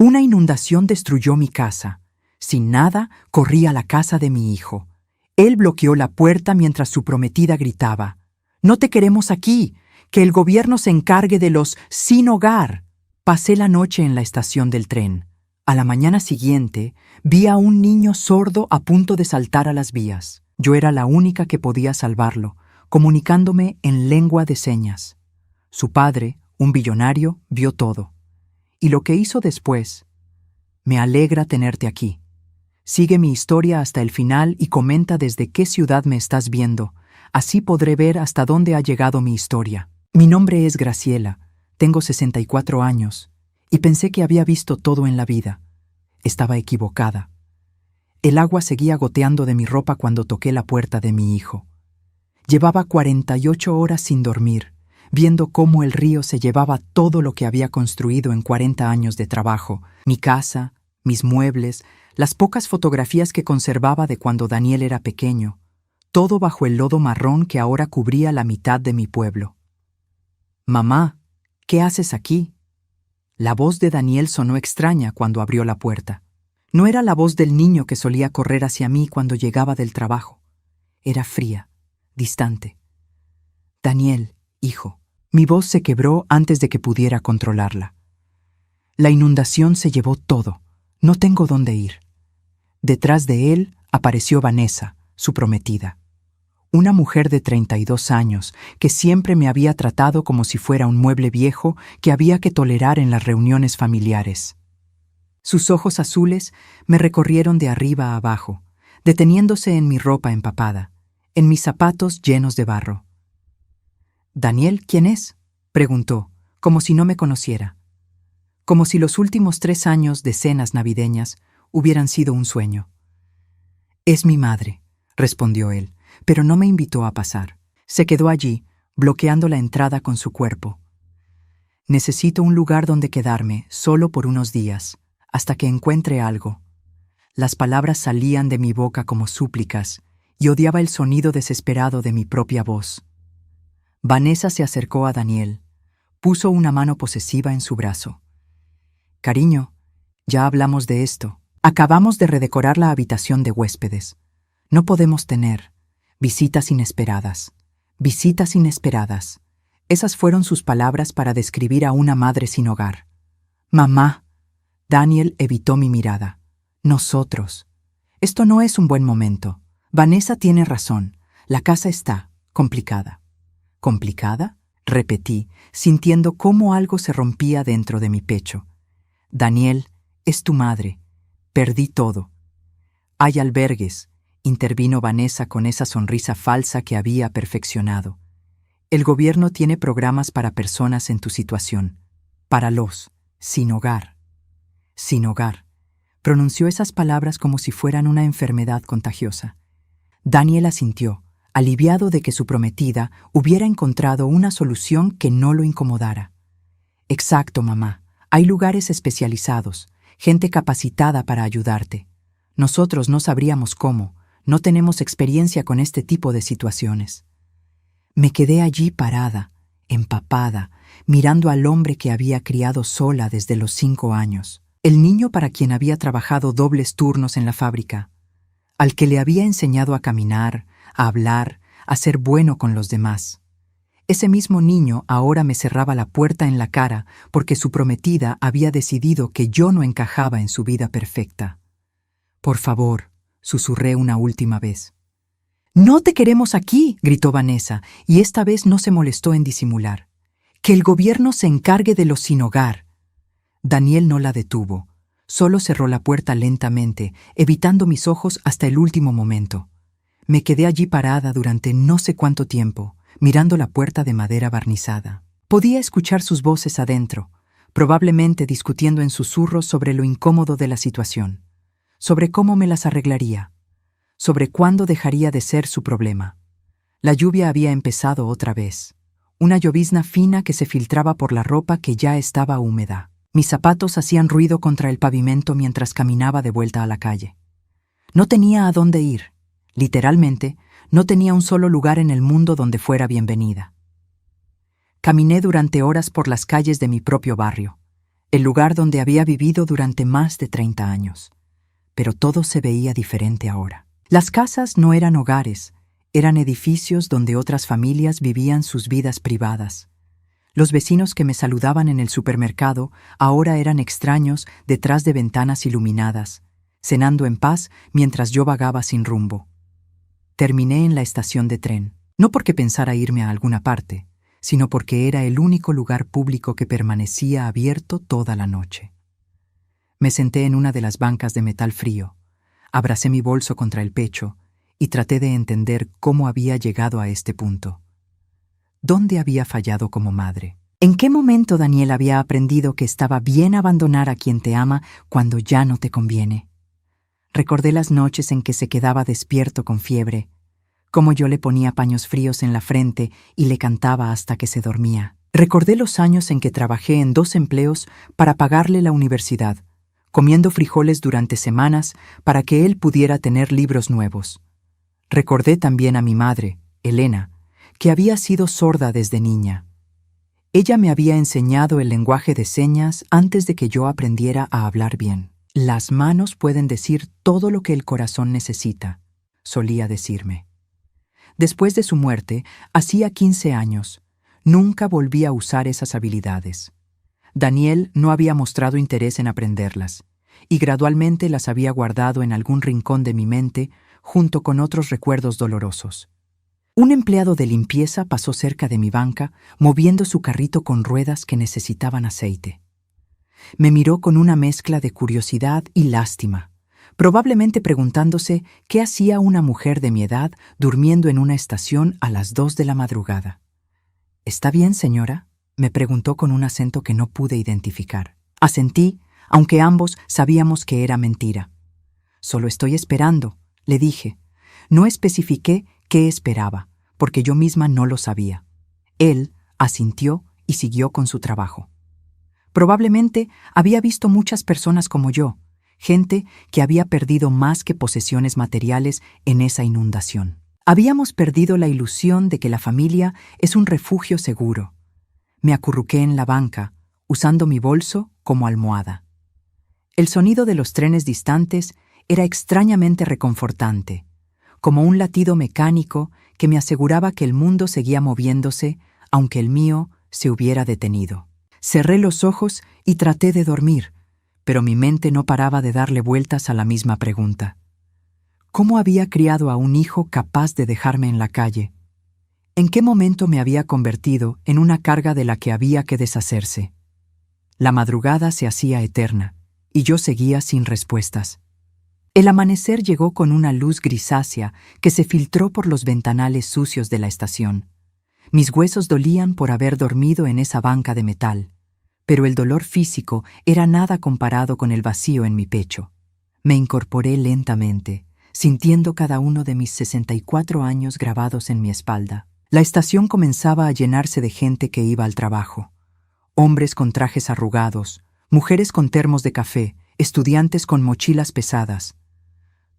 Una inundación destruyó mi casa. Sin nada, corrí a la casa de mi hijo. Él bloqueó la puerta mientras su prometida gritaba: «No te queremos aquí, que el gobierno se encargue de los sin hogar». Pasé la noche en la estación del tren. A la mañana siguiente, vi a un niño sordo a punto de saltar a las vías. Yo era la única que podía salvarlo, comunicándome en lengua de señas. Su padre, un billonario, vio todo. Y lo que hizo después: «Me alegra tenerte aquí. Sigue mi historia hasta el final y comenta desde qué ciudad me estás viendo. Así podré ver hasta dónde ha llegado mi historia». Mi nombre es Graciela, tengo 64 años, y pensé que había visto todo en la vida. Estaba equivocada. El agua seguía goteando de mi ropa cuando toqué la puerta de mi hijo. Llevaba 48 horas sin dormir, viendo cómo el río se llevaba todo lo que había construido en 40 años de trabajo: mi casa, mis muebles, las pocas fotografías que conservaba de cuando Daniel era pequeño, todo bajo el lodo marrón que ahora cubría la mitad de mi pueblo. «Mamá, ¿qué haces aquí?». La voz de Daniel sonó extraña cuando abrió la puerta. No era la voz del niño que solía correr hacia mí cuando llegaba del trabajo. Era fría, distante. «Daniel, hijo». Mi voz se quebró antes de que pudiera controlarla. «La inundación se llevó todo. No tengo dónde ir». Detrás de él apareció Vanessa, su prometida. Una mujer de 32 años que siempre me había tratado como si fuera un mueble viejo que había que tolerar en las reuniones familiares. Sus ojos azules me recorrieron de arriba a abajo, deteniéndose en mi ropa empapada, en mis zapatos llenos de barro. «¿Daniel, quién es?», preguntó, como si no me conociera. Como si los últimos 3 años de cenas navideñas hubieran sido un sueño. «Es mi madre», respondió él, pero no me invitó a pasar. Se quedó allí, bloqueando la entrada con su cuerpo. «Necesito un lugar donde quedarme, solo por unos días, hasta que encuentre algo». Las palabras salían de mi boca como súplicas, y odiaba el sonido desesperado de mi propia voz. Vanessa se acercó a Daniel, puso una mano posesiva en su brazo. «Cariño, ya hablamos de esto. Acabamos de redecorar la habitación de huéspedes. No podemos tener visitas inesperadas. Visitas inesperadas». Esas fueron sus palabras para describir a una madre sin hogar. «Mamá». Daniel evitó mi mirada. «Nosotros. Esto no es un buen momento. Vanessa tiene razón. La casa está complicada». «¿Complicada?», repetí, sintiendo cómo algo se rompía dentro de mi pecho. «Daniel, es tu madre. Perdí todo». «Hay albergues», intervino Vanessa con esa sonrisa falsa que había perfeccionado. «El gobierno tiene programas para personas en tu situación. Para los sin hogar». «Sin hogar». Pronunció esas palabras como si fueran una enfermedad contagiosa. Daniel asintió, aliviado de que su prometida hubiera encontrado una solución que no lo incomodara. «Exacto, mamá. Hay lugares especializados, gente capacitada para ayudarte. Nosotros no sabríamos cómo. No tenemos experiencia con este tipo de situaciones». Me quedé allí parada, empapada, mirando al hombre que había criado sola desde los 5 años. El niño para quien había trabajado dobles turnos en la fábrica. Al que le había enseñado a caminar, a hablar, a ser bueno con los demás. Ese mismo niño ahora me cerraba la puerta en la cara porque su prometida había decidido que yo no encajaba en su vida perfecta. «Por favor», susurré una última vez. «No te queremos aquí», gritó Vanessa, y esta vez no se molestó en disimular. «Que el gobierno se encargue de los sin hogar». Daniel no la detuvo. Solo cerró la puerta lentamente, evitando mis ojos hasta el último momento. Me quedé allí parada durante no sé cuánto tiempo, mirando la puerta de madera barnizada. Podía escuchar sus voces adentro, probablemente discutiendo en susurros sobre lo incómodo de la situación, sobre cómo me las arreglaría, sobre cuándo dejaría de ser su problema. La lluvia había empezado otra vez, una llovizna fina que se filtraba por la ropa que ya estaba húmeda. Mis zapatos hacían ruido contra el pavimento mientras caminaba de vuelta a la calle. No tenía a dónde ir. Literalmente, no tenía un solo lugar en el mundo donde fuera bienvenida. Caminé durante horas por las calles de mi propio barrio. el lugar donde había vivido durante más de 30 años. Pero todo se veía diferente ahora. Las casas no eran hogares, eran edificios donde otras familias vivían sus vidas privadas. Los vecinos que me saludaban en el supermercado ahora eran extraños detrás de ventanas iluminadas, cenando en paz mientras yo vagaba sin rumbo. Terminé en la estación de tren, no porque pensara irme a alguna parte, sino porque era el único lugar público que permanecía abierto toda la noche. Me senté en una de las bancas de metal frío, abracé mi bolso contra el pecho y traté de entender cómo había llegado a este punto. ¿Dónde había fallado como madre? ¿En qué momento Daniel había aprendido que estaba bien abandonar a quien te ama cuando ya no te conviene? Recordé las noches en que se quedaba despierto con fiebre, cómo yo le ponía paños fríos en la frente y le cantaba hasta que se dormía. Recordé los años en que trabajé en 2 empleos para pagarle la universidad, comiendo frijoles durante semanas para que él pudiera tener libros nuevos. Recordé también a mi madre, Elena, que había sido sorda desde niña. Ella me había enseñado el lenguaje de señas antes de que yo aprendiera a hablar bien. Las manos pueden decir todo lo que el corazón necesita, solía decirme. Después de su muerte, hacía 15 años, nunca volví a usar esas habilidades. Daniel no había mostrado interés en aprenderlas, y gradualmente las había guardado en algún rincón de mi mente junto con otros recuerdos dolorosos. Un empleado de limpieza pasó cerca de mi banca, moviendo su carrito con ruedas que necesitaban aceite. Me miró con una mezcla de curiosidad y lástima, probablemente preguntándose qué hacía una mujer de mi edad durmiendo en una estación a las 2 de la madrugada. ¿Está bien, señora?, me preguntó con un acento que no pude identificar. Asentí, aunque ambos sabíamos que era mentira. Solo estoy esperando, le dije. No especifiqué qué esperaba, porque yo misma no lo sabía. Él asintió y siguió con su trabajo. Probablemente había visto muchas personas como yo, gente que había perdido más que posesiones materiales en esa inundación. Habíamos perdido la ilusión de que la familia es un refugio seguro. Me acurruqué en la banca, usando mi bolso como almohada. El sonido de los trenes distantes era extrañamente reconfortante, como un latido mecánico que me aseguraba que el mundo seguía moviéndose, aunque el mío se hubiera detenido. Cerré los ojos y traté de dormir, pero mi mente no paraba de darle vueltas a la misma pregunta. ¿Cómo había criado a un hijo capaz de dejarme en la calle? ¿En qué momento me había convertido en una carga de la que había que deshacerse? La madrugada se hacía eterna, y yo seguía sin respuestas. El amanecer llegó con una luz grisácea que se filtró por los ventanales sucios de la estación. Mis huesos dolían por haber dormido en esa banca de metal, pero el dolor físico era nada comparado con el vacío en mi pecho. Me incorporé lentamente, sintiendo cada uno de mis 64 años grabados en mi espalda. La estación comenzaba a llenarse de gente que iba al trabajo. Hombres con trajes arrugados, mujeres con termos de café, estudiantes con mochilas pesadas.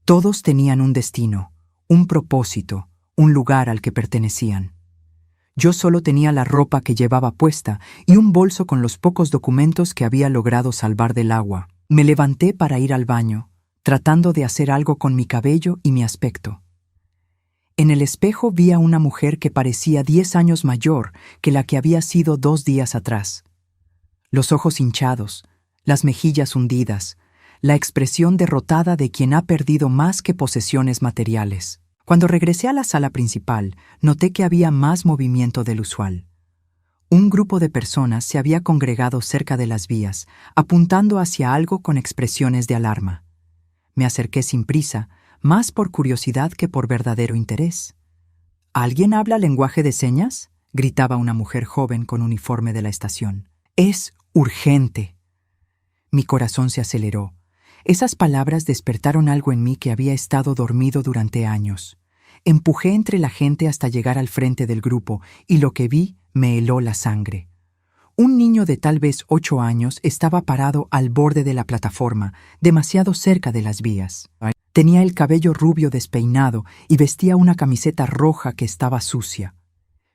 Todos tenían un destino, un propósito, un lugar al que pertenecían. Yo solo tenía la ropa que llevaba puesta y un bolso con los pocos documentos que había logrado salvar del agua. Me levanté para ir al baño, tratando de hacer algo con mi cabello y mi aspecto. En el espejo vi a una mujer que parecía 10 años mayor que la que había sido 2 días atrás. Los ojos hinchados, las mejillas hundidas, la expresión derrotada de quien ha perdido más que posesiones materiales. Cuando regresé a la sala principal, noté que había más movimiento del usual. Un grupo de personas se había congregado cerca de las vías, apuntando hacia algo con expresiones de alarma. Me acerqué sin prisa, más por curiosidad que por verdadero interés. ¿Alguien habla lenguaje de señas?, gritaba una mujer joven con uniforme de la estación. «Es urgente». Mi corazón se aceleró. Esas palabras despertaron algo en mí que había estado dormido durante años. Empujé entre la gente hasta llegar al frente del grupo y lo que vi me heló la sangre. Un niño de tal vez 8 años estaba parado al borde de la plataforma, demasiado cerca de las vías. Tenía el cabello rubio despeinado y vestía una camiseta roja que estaba sucia.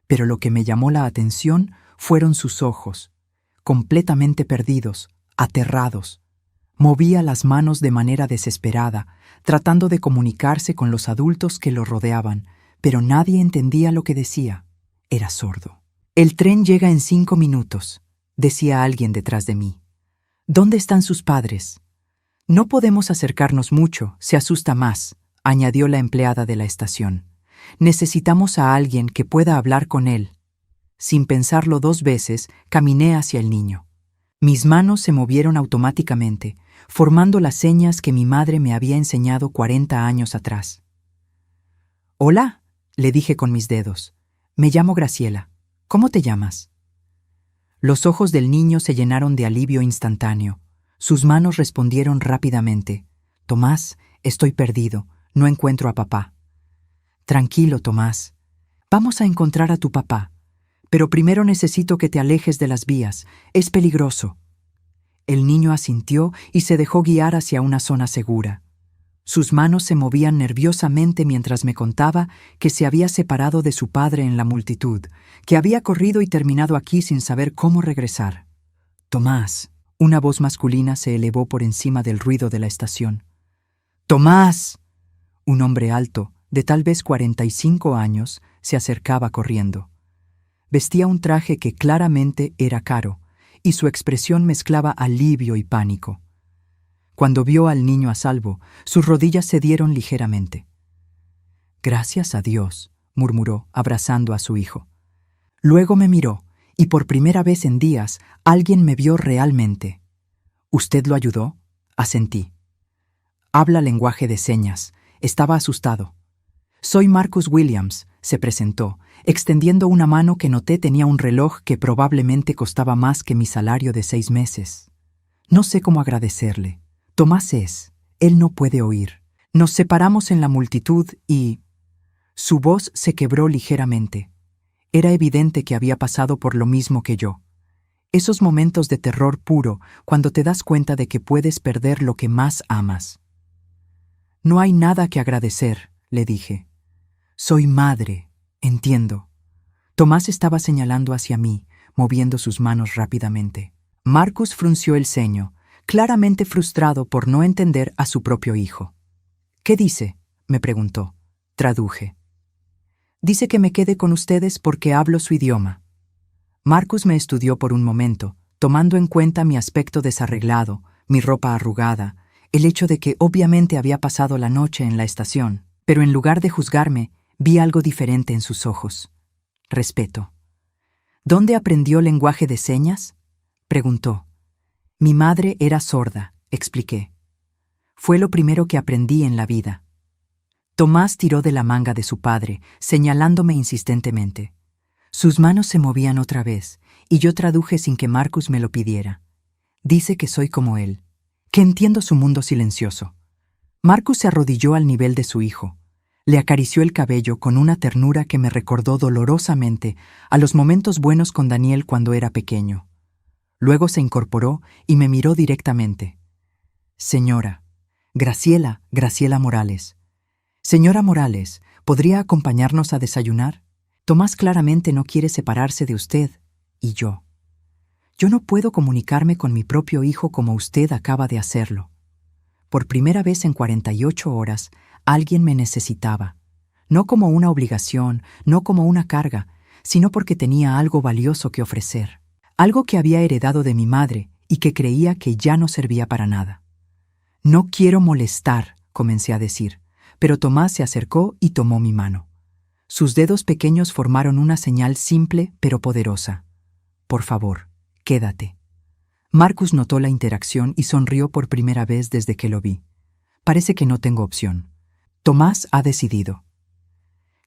Pero lo que me llamó la atención fueron sus ojos, completamente perdidos, aterrados. Movía las manos de manera desesperada, tratando de comunicarse con los adultos que lo rodeaban, pero nadie entendía lo que decía. Era sordo. «El tren llega en 5 minutos», decía alguien detrás de mí. «¿Dónde están sus padres?» «No podemos acercarnos mucho, se asusta más», añadió la empleada de la estación. «Necesitamos a alguien que pueda hablar con él». Sin pensarlo 2 veces, caminé hacia el niño. Mis manos se movieron automáticamente, formando las señas que mi madre me había enseñado 40 años atrás. «Hola», le dije con mis dedos. «Me llamo Graciela. ¿Cómo te llamas?» Los ojos del niño se llenaron de alivio instantáneo. Sus manos respondieron rápidamente. «Tomás, estoy perdido. No encuentro a papá». «Tranquilo, Tomás. Vamos a encontrar a tu papá. Pero primero necesito que te alejes de las vías. Es peligroso». El niño asintió y se dejó guiar hacia una zona segura. Sus manos se movían nerviosamente mientras me contaba que se había separado de su padre en la multitud, que había corrido y terminado aquí sin saber cómo regresar. «Tomás», una voz masculina se elevó por encima del ruido de la estación. «Tomás». Un hombre alto, de tal vez 45 años, se acercaba corriendo. Vestía un traje que claramente era caro, y su expresión mezclaba alivio y pánico. Cuando vio al niño a salvo, sus rodillas cedieron ligeramente. «Gracias a Dios», murmuró, abrazando a su hijo. Luego me miró, y por primera vez en días, alguien me vio realmente. «¿Usted lo ayudó?» Asentí. «Habla lenguaje de señas». Estaba asustado. «Soy Marcus Williams», se presentó, extendiendo una mano que noté tenía un reloj que probablemente costaba más que mi salario de 6 meses. No sé cómo agradecerle. Tomás él no puede oír. Nos separamos en la multitud y... Su voz se quebró ligeramente. Era evidente que había pasado por lo mismo que yo. Esos momentos de terror puro cuando te das cuenta de que puedes perder lo que más amas. «No hay nada que agradecer», le dije. «Soy madre, entiendo». Tomás estaba señalando hacia mí, moviendo sus manos rápidamente. Marcus frunció el ceño, claramente frustrado por no entender a su propio hijo. «¿Qué dice?», me preguntó. Traduje. «Dice que me quede con ustedes porque hablo su idioma». Marcus me estudió por un momento, tomando en cuenta mi aspecto desarreglado, mi ropa arrugada, el hecho de que obviamente había pasado la noche en la estación, pero en lugar de juzgarme, vi algo diferente en sus ojos. Respeto. «¿Dónde aprendió lenguaje de señas?», preguntó. «Mi madre era sorda», expliqué. «Fue lo primero que aprendí en la vida». Tomás tiró de la manga de su padre, señalándome insistentemente. Sus manos se movían otra vez, y yo traduje sin que Marcus me lo pidiera. «Dice que soy como él, que entiendo su mundo silencioso». Marcus se arrodilló al nivel de su hijo. Le acarició el cabello con una ternura que me recordó dolorosamente a los momentos buenos con Daniel cuando era pequeño. Luego se incorporó y me miró directamente. «Señora, Graciela Morales. Señora Morales, ¿podría acompañarnos a desayunar? Tomás claramente no quiere separarse de usted, y yo. Yo no puedo comunicarme con mi propio hijo como usted acaba de hacerlo. Por primera vez en 48 horas, alguien me necesitaba. No como una obligación, no como una carga, sino porque tenía algo valioso que ofrecer. Algo que había heredado de mi madre y que creía que ya no servía para nada. «No quiero molestar», comencé a decir, pero Tomás se acercó y tomó mi mano. Sus dedos pequeños formaron una señal simple pero poderosa. «Por favor, quédate». Marcus notó la interacción y sonrió por primera vez desde que lo vi. Parece que no tengo opción. Tomás ha decidido.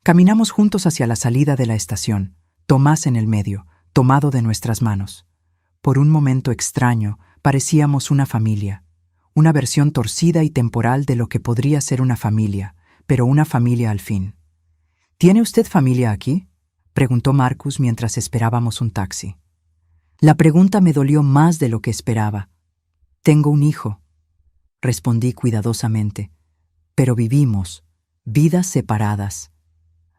Caminamos juntos hacia la salida de la estación, Tomás en el medio, tomado de nuestras manos. Por un momento extraño, parecíamos una familia, una versión torcida y temporal de lo que podría ser una familia, pero una familia al fin. «¿Tiene usted familia aquí?», preguntó Marcus mientras esperábamos un taxi. La pregunta me dolió más de lo que esperaba. «Tengo un hijo», respondí cuidadosamente, «pero vivimos vidas separadas».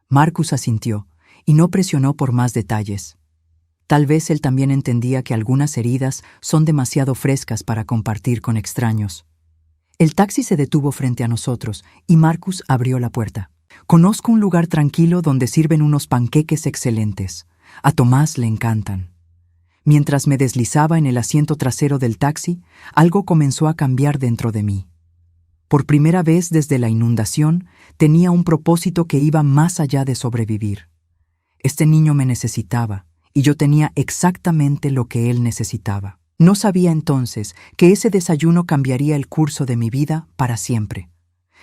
Marcus asintió y no presionó por más detalles. Tal vez él también entendía que algunas heridas son demasiado frescas para compartir con extraños. El taxi se detuvo frente a nosotros y Marcus abrió la puerta. Conozco un lugar tranquilo donde sirven unos panqueques excelentes. A Tomás le encantan. Mientras me deslizaba en el asiento trasero del taxi, algo comenzó a cambiar dentro de mí. Por primera vez desde la inundación, tenía un propósito que iba más allá de sobrevivir. Este niño me necesitaba, y yo tenía exactamente lo que él necesitaba. No sabía entonces que ese desayuno cambiaría el curso de mi vida para siempre.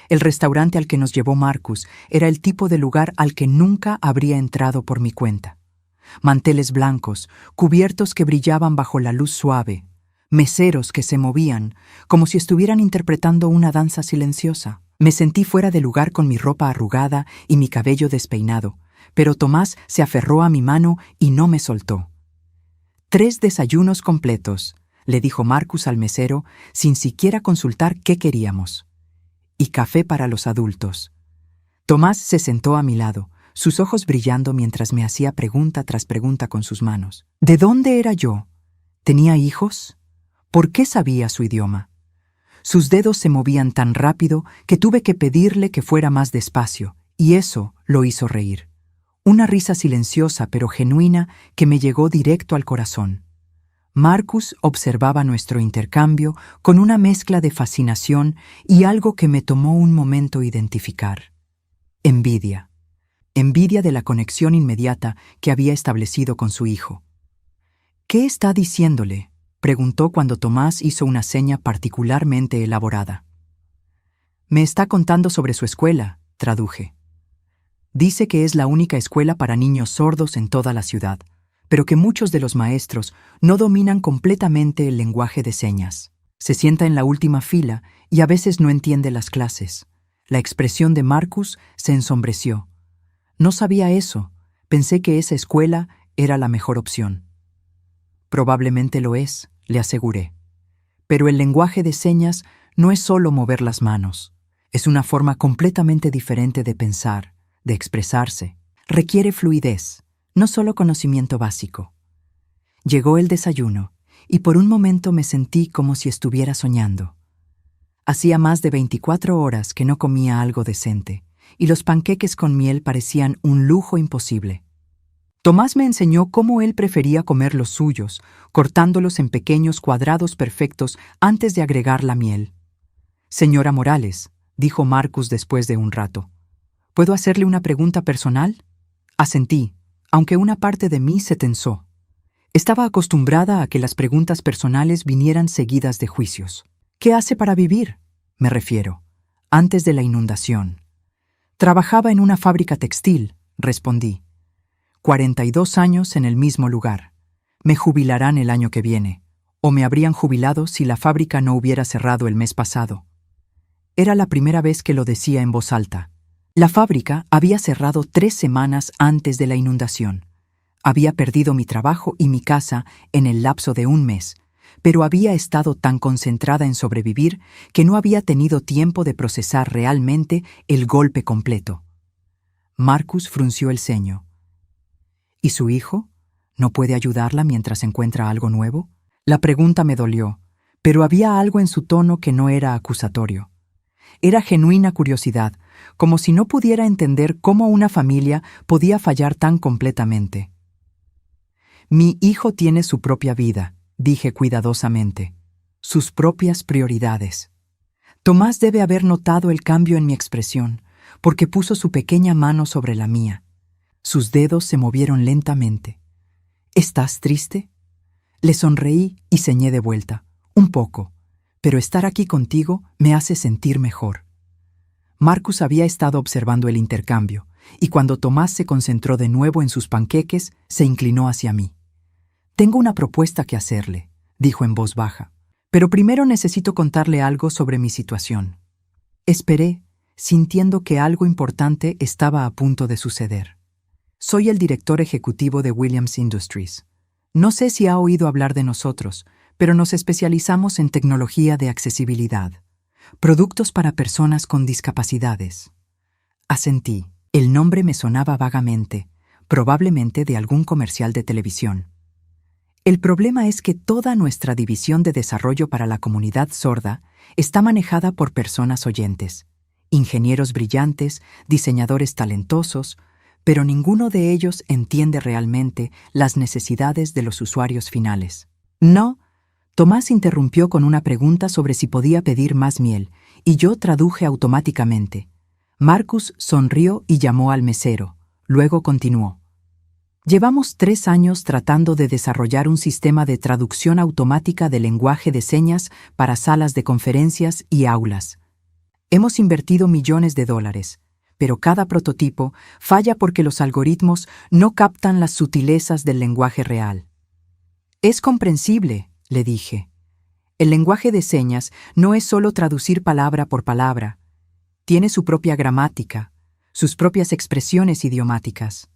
El restaurante al que nos llevó Marcus era el tipo de lugar al que nunca habría entrado por mi cuenta. Manteles blancos, cubiertos que brillaban bajo la luz suave, meseros que se movían, como si estuvieran interpretando una danza silenciosa. Me sentí fuera de lugar con mi ropa arrugada y mi cabello despeinado, pero Tomás se aferró a mi mano y no me soltó. 3 desayunos completos, le dijo Marcus al mesero, sin siquiera consultar qué queríamos. Y café para los adultos. Tomás se sentó a mi lado, sus ojos brillando mientras me hacía pregunta tras pregunta con sus manos. ¿De dónde era yo? ¿Tenía hijos? ¿Por qué sabía su idioma? Sus dedos se movían tan rápido que tuve que pedirle que fuera más despacio, y eso lo hizo reír. Una risa silenciosa pero genuina que me llegó directo al corazón. Marcus observaba nuestro intercambio con una mezcla de fascinación y algo que me tomó un momento identificar. Envidia. Envidia de la conexión inmediata que había establecido con su hijo. ¿Qué está diciéndole?, preguntó cuando Tomás hizo una seña particularmente elaborada. Me está contando sobre su escuela, traduje. Dice que es la única escuela para niños sordos en toda la ciudad, pero que muchos de los maestros no dominan completamente el lenguaje de señas. Se sienta en la última fila y a veces no entiende las clases. La expresión de Marcus se ensombreció. No sabía eso. Pensé que esa escuela era la mejor opción. Probablemente lo es, le aseguré. Pero el lenguaje de señas no es solo mover las manos. Es una forma completamente diferente de pensar, de expresarse. Requiere fluidez, no solo conocimiento básico. Llegó el desayuno, y por un momento me sentí como si estuviera soñando. Hacía más de 24 horas que no comía algo decente, y los panqueques con miel parecían un lujo imposible. Tomás me enseñó cómo él prefería comer los suyos, cortándolos en pequeños cuadrados perfectos antes de agregar la miel. «Señora Morales», dijo Marcus después de un rato, ¿puedo hacerle una pregunta personal? Asentí, aunque una parte de mí se tensó. Estaba acostumbrada a que las preguntas personales vinieran seguidas de juicios. ¿Qué hace para vivir? Me refiero. Antes de la inundación. Trabajaba en una fábrica textil, respondí. 42 años en el mismo lugar. Me jubilarán el año que viene, o me habrían jubilado si la fábrica no hubiera cerrado el mes pasado. Era la primera vez que lo decía en voz alta. La fábrica había cerrado 3 semanas antes de la inundación. Había perdido mi trabajo y mi casa en el lapso de un mes, pero había estado tan concentrada en sobrevivir que no había tenido tiempo de procesar realmente el golpe completo. Marcus frunció el ceño. ¿Y su hijo? ¿No puede ayudarla mientras encuentra algo nuevo? La pregunta me dolió, pero había algo en su tono que no era acusatorio. Era genuina curiosidad, como si no pudiera entender cómo una familia podía fallar tan completamente. Mi hijo tiene su propia vida, dije cuidadosamente, sus propias prioridades. Tomás debe haber notado el cambio en mi expresión, porque puso su pequeña mano sobre la mía. Sus dedos se movieron lentamente. ¿Estás triste? Le sonreí y señé de vuelta. Un poco, pero estar aquí contigo me hace sentir mejor. Marcus había estado observando el intercambio, y cuando Tomás se concentró de nuevo en sus panqueques, se inclinó hacia mí. «Tengo una propuesta que hacerle», dijo en voz baja, «pero primero necesito contarle algo sobre mi situación». Esperé, sintiendo que algo importante estaba a punto de suceder. Soy el director ejecutivo de Williams Industries. No sé si ha oído hablar de nosotros, pero nos especializamos en tecnología de accesibilidad. Productos para personas con discapacidades. Asentí. El nombre me sonaba vagamente, probablemente de algún comercial de televisión. El problema es que toda nuestra división de desarrollo para la comunidad sorda está manejada por personas oyentes, ingenieros brillantes, diseñadores talentosos, pero ninguno de ellos entiende realmente las necesidades de los usuarios finales. No, Tomás interrumpió con una pregunta sobre si podía pedir más miel, y yo traduje automáticamente. Marcus sonrió y llamó al mesero. Luego continuó. Llevamos 3 años tratando de desarrollar un sistema de traducción automática de lenguaje de señas para salas de conferencias y aulas. Hemos invertido millones de dólares, pero cada prototipo falla porque los algoritmos no captan las sutilezas del lenguaje real. Es comprensible, le dije. El lenguaje de señas no es solo traducir palabra por palabra. Tiene su propia gramática, sus propias expresiones idiomáticas.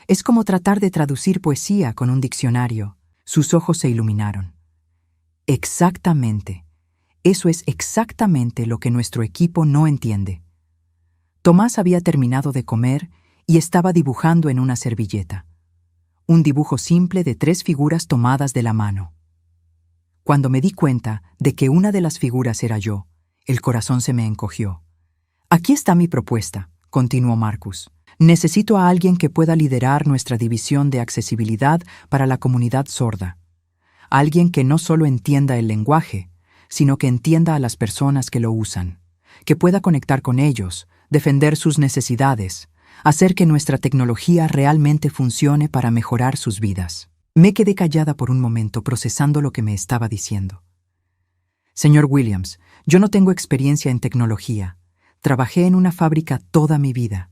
Es como tratar de traducir poesía con un diccionario. Sus ojos se iluminaron. Exactamente. Eso es exactamente lo que nuestro equipo no entiende. Tomás había terminado de comer y estaba dibujando en una servilleta. Un dibujo simple de 3 figuras tomadas de la mano. Cuando me di cuenta de que una de las figuras era yo, el corazón se me encogió. Aquí está mi propuesta, continuó Marcus. Necesito a alguien que pueda liderar nuestra división de accesibilidad para la comunidad sorda. Alguien que no solo entienda el lenguaje, sino que entienda a las personas que lo usan, que pueda conectar con ellos, defender sus necesidades, hacer que nuestra tecnología realmente funcione para mejorar sus vidas. Me quedé callada por un momento procesando lo que me estaba diciendo. Señor Williams, yo no tengo experiencia en tecnología. Trabajé en una fábrica toda mi vida.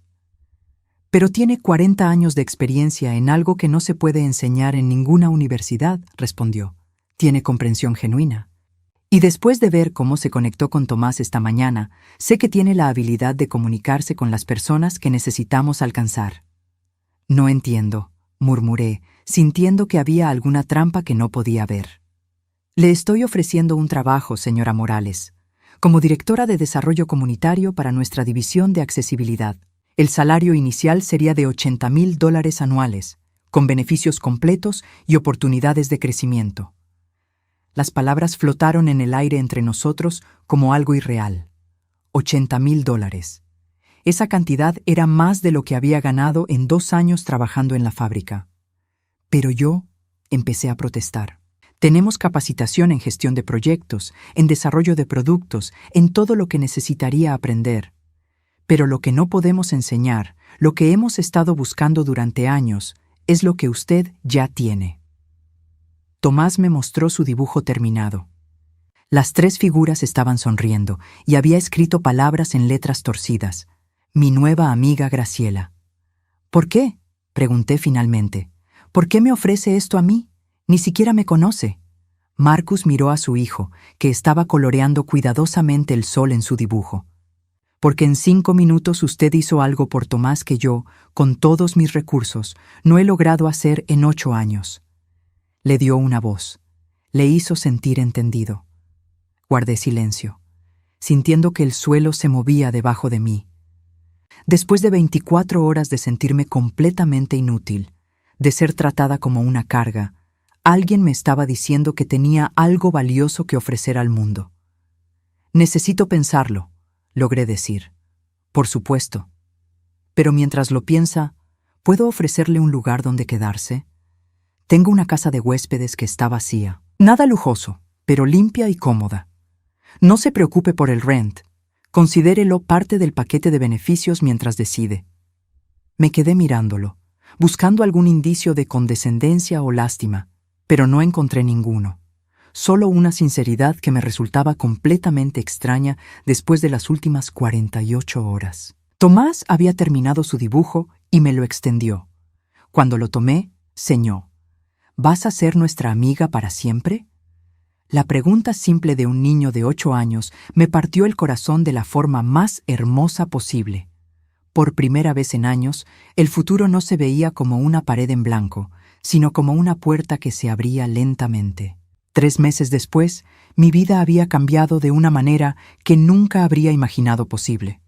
Pero tiene 40 años de experiencia en algo que no se puede enseñar en ninguna universidad, respondió. Tiene comprensión genuina. Y después de ver cómo se conectó con Tomás esta mañana, sé que tiene la habilidad de comunicarse con las personas que necesitamos alcanzar. No entiendo, murmuré, sintiendo que había alguna trampa que no podía ver. Le estoy ofreciendo un trabajo, señora Morales, como directora de desarrollo comunitario para nuestra división de accesibilidad. El salario inicial sería de $80,000 anuales, con beneficios completos y oportunidades de crecimiento. Las palabras flotaron en el aire entre nosotros como algo irreal. $80,000. Esa cantidad era más de lo que había ganado en 2 años trabajando en la fábrica. Pero yo empecé a protestar. Tenemos capacitación en gestión de proyectos, en desarrollo de productos, en todo lo que necesitaría aprender. Pero lo que no podemos enseñar, lo que hemos estado buscando durante años, es lo que usted ya tiene. Tomás me mostró su dibujo terminado. Las 3 figuras estaban sonriendo y había escrito palabras en letras torcidas. Mi nueva amiga Graciela. ¿Por qué?, pregunté finalmente. ¿Por qué me ofrece esto a mí? Ni siquiera me conoce. Marcus miró a su hijo, que estaba coloreando cuidadosamente el sol en su dibujo. Porque en 5 minutos usted hizo algo por Tomás que yo, con todos mis recursos, no he logrado hacer en 8 años. Le dio una voz. Le hizo sentir entendido. Guardé silencio, sintiendo que el suelo se movía debajo de mí. Después de 24 horas de sentirme completamente inútil, de ser tratada como una carga, alguien me estaba diciendo que tenía algo valioso que ofrecer al mundo. Necesito pensarlo, logré decir. Por supuesto. Pero mientras lo piensa, ¿puedo ofrecerle un lugar donde quedarse? Tengo una casa de huéspedes que está vacía. Nada lujoso, pero limpia y cómoda. No se preocupe por el rent. Considérelo parte del paquete de beneficios mientras decide. Me quedé mirándolo, buscando algún indicio de condescendencia o lástima, pero no encontré ninguno. Solo una sinceridad que me resultaba completamente extraña después de las últimas 48 horas. Tomás había terminado su dibujo y me lo extendió. Cuando lo tomé, señó. ¿Vas a ser nuestra amiga para siempre? La pregunta simple de un niño de 8 años me partió el corazón de la forma más hermosa posible. Por primera vez en años, el futuro no se veía como una pared en blanco, sino como una puerta que se abría lentamente. 3 meses después, mi vida había cambiado de una manera que nunca habría imaginado posible.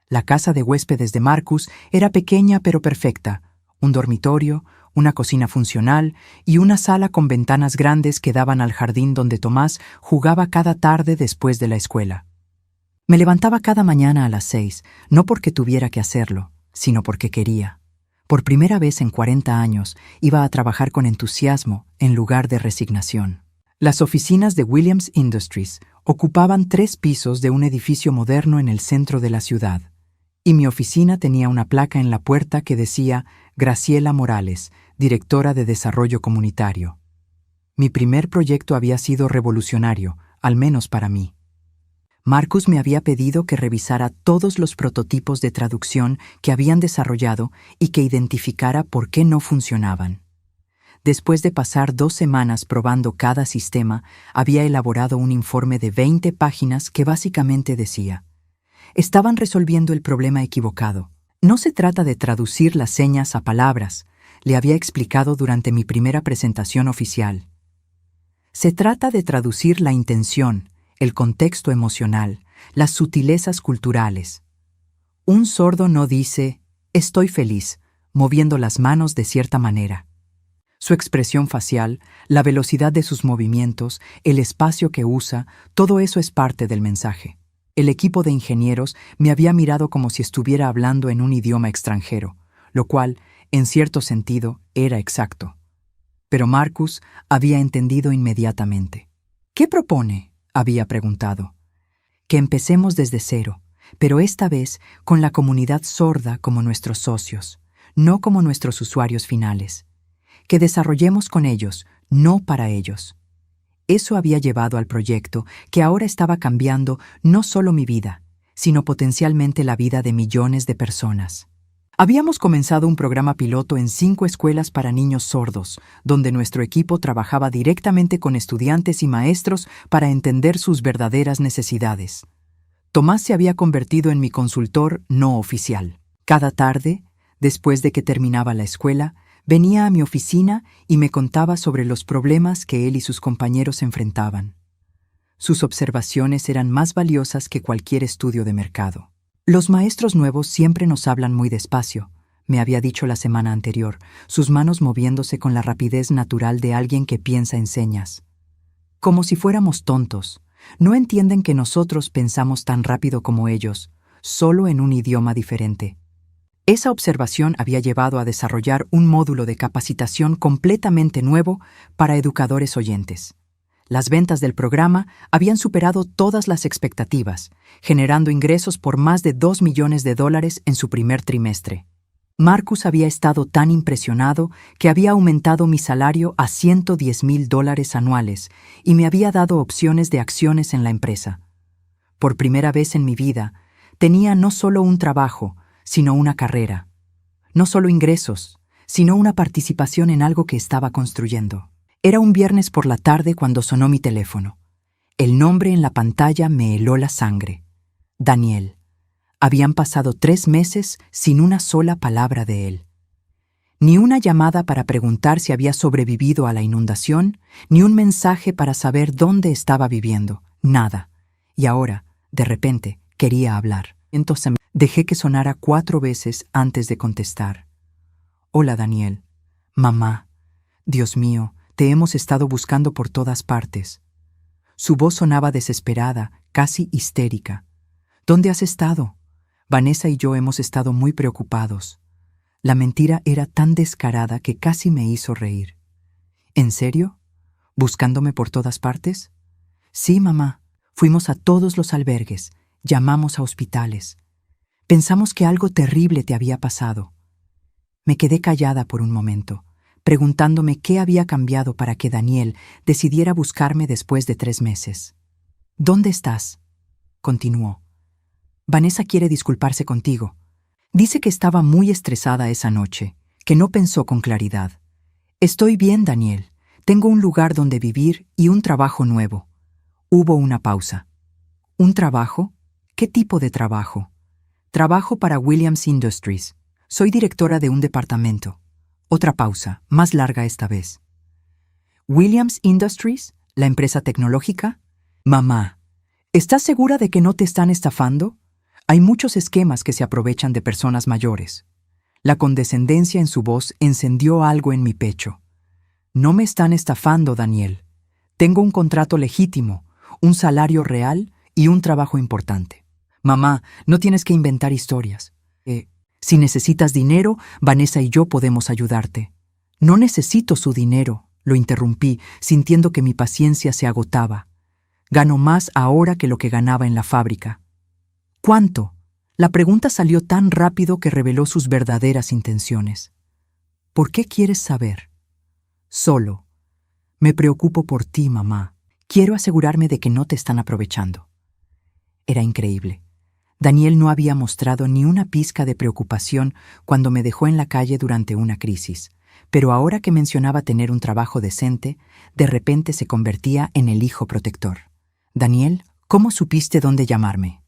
La casa de huéspedes de Marcus era pequeña pero perfecta, un dormitorio, una cocina funcional y una sala con ventanas grandes que daban al jardín donde Tomás jugaba cada tarde después de la escuela. Me levantaba cada mañana a las 6, no porque tuviera que hacerlo, sino porque quería. Por primera vez en 40 años iba a trabajar con entusiasmo en lugar de resignación. Las oficinas de Williams Industries ocupaban 3 pisos de un edificio moderno en el centro de la ciudad, y mi oficina tenía una placa en la puerta que decía Graciela Morales, directora de Desarrollo Comunitario. Mi primer proyecto había sido revolucionario, al menos para mí. Marcus me había pedido que revisara todos los prototipos de traducción que habían desarrollado y que identificara por qué no funcionaban. Después de pasar 2 semanas probando cada sistema, había elaborado un informe de 20 páginas que básicamente decía: estaban resolviendo el problema equivocado. No se trata de traducir las señas a palabras, le había explicado durante mi primera presentación oficial. Se trata de traducir la intención, el contexto emocional, las sutilezas culturales. Un sordo no dice «estoy feliz», moviendo las manos de cierta manera. Su expresión facial, la velocidad de sus movimientos, el espacio que usa, todo eso es parte del mensaje. El equipo de ingenieros me había mirado como si estuviera hablando en un idioma extranjero, lo cual, en cierto sentido, era exacto. Pero Marcus había entendido inmediatamente. «¿Qué propone?», había preguntado. «Que empecemos desde cero, pero esta vez con la comunidad sorda como nuestros socios, no como nuestros usuarios finales. Que desarrollemos con ellos, no para ellos». Eso había llevado al proyecto que ahora estaba cambiando no solo mi vida, sino potencialmente la vida de millones de personas. Habíamos comenzado un programa piloto en 5 escuelas para niños sordos, donde nuestro equipo trabajaba directamente con estudiantes y maestros para entender sus verdaderas necesidades. Tomás se había convertido en mi consultor no oficial. Cada tarde, después de que terminaba la escuela, venía a mi oficina y me contaba sobre los problemas que él y sus compañeros enfrentaban. Sus observaciones eran más valiosas que cualquier estudio de mercado. «Los maestros nuevos siempre nos hablan muy despacio», me había dicho la semana anterior, sus manos moviéndose con la rapidez natural de alguien que piensa en señas. «Como si fuéramos tontos. No entienden que nosotros pensamos tan rápido como ellos, solo en un idioma diferente». Esa observación había llevado a desarrollar un módulo de capacitación completamente nuevo para educadores oyentes. Las ventas del programa habían superado todas las expectativas, generando ingresos por más de $2 millones en su primer trimestre. Marcus había estado tan impresionado que había aumentado mi salario a $110,000 anuales y me había dado opciones de acciones en la empresa. Por primera vez en mi vida, tenía no solo un trabajo, sino una carrera. No solo ingresos, sino una participación en algo que estaba construyendo. Era un viernes por la tarde cuando sonó mi teléfono. El nombre en la pantalla me heló la sangre. Daniel. Habían pasado 3 meses sin una sola palabra de él. Ni una llamada para preguntar si había sobrevivido a la inundación, ni un mensaje para saber dónde estaba viviendo. Nada. Y ahora, de repente, quería hablar. Entonces dejé que sonara 4 veces antes de contestar. «Hola, Daniel. Mamá. Dios mío, te hemos estado buscando por todas partes». Su voz sonaba desesperada, casi histérica. «¿Dónde has estado? Vanessa y yo hemos estado muy preocupados». La mentira era tan descarada que casi me hizo reír. «¿En serio? ¿Buscándome por todas partes?» «Sí, mamá. Fuimos a todos los albergues. Llamamos a hospitales. Pensamos que algo terrible te había pasado». Me quedé callada por un momento, preguntándome qué había cambiado para que Daniel decidiera buscarme después de 3 meses. «¿Dónde estás?», continuó. «Vanessa quiere disculparse contigo. Dice que estaba muy estresada esa noche, que no pensó con claridad. Estoy bien, Daniel. Tengo un lugar donde vivir y un trabajo nuevo». Hubo una pausa. «¿Un trabajo? ¿Qué tipo de trabajo?» «Trabajo para Williams Industries. Soy directora de un departamento». Otra pausa, más larga esta vez. «¿Williams Industries? ¿La empresa tecnológica?» «Mamá, ¿estás segura de que no te están estafando? Hay muchos esquemas que se aprovechan de personas mayores». La condescendencia en su voz encendió algo en mi pecho. No me están estafando, Daniel. Tengo un contrato legítimo, un salario real y un trabajo importante. Mamá, no tienes que inventar historias. Si necesitas dinero, Vanessa y yo podemos ayudarte. No necesito su dinero, lo interrumpí, sintiendo que mi paciencia se agotaba. Gano más ahora que lo que ganaba en la fábrica. ¿Cuánto? La pregunta salió tan rápido que reveló sus verdaderas intenciones. ¿Por qué quieres saber? Solo. Me preocupo por ti, mamá. Quiero asegurarme de que no te están aprovechando. Era increíble. Daniel no había mostrado ni una pizca de preocupación cuando me dejó en la calle durante una crisis, pero ahora que mencionaba tener un trabajo decente, de repente se convertía en el hijo protector. Daniel, ¿cómo supiste dónde llamarme?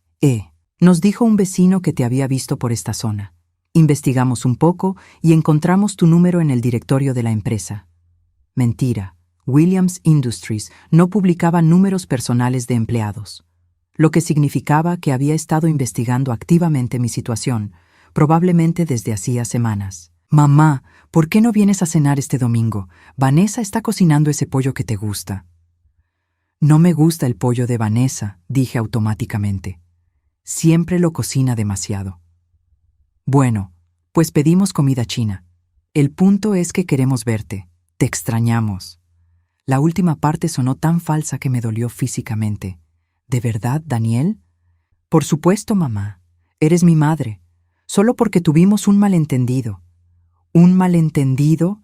Nos dijo un vecino que te había visto por esta zona. Investigamos un poco y encontramos tu número en el directorio de la empresa. Mentira. Williams Industries no publicaba números personales de empleados, lo que significaba que había estado investigando activamente mi situación, probablemente desde hacía semanas. Mamá, ¿por qué no vienes a cenar este domingo? Vanessa está cocinando ese pollo que te gusta. No me gusta el pollo de Vanessa, dije automáticamente. Siempre lo cocina demasiado. Bueno, pues pedimos comida china. El punto es que queremos verte. Te extrañamos. La última parte sonó tan falsa que me dolió físicamente. ¿De verdad, Daniel? Por supuesto, mamá. Eres mi madre. Solo porque tuvimos un malentendido. ¿Un malentendido?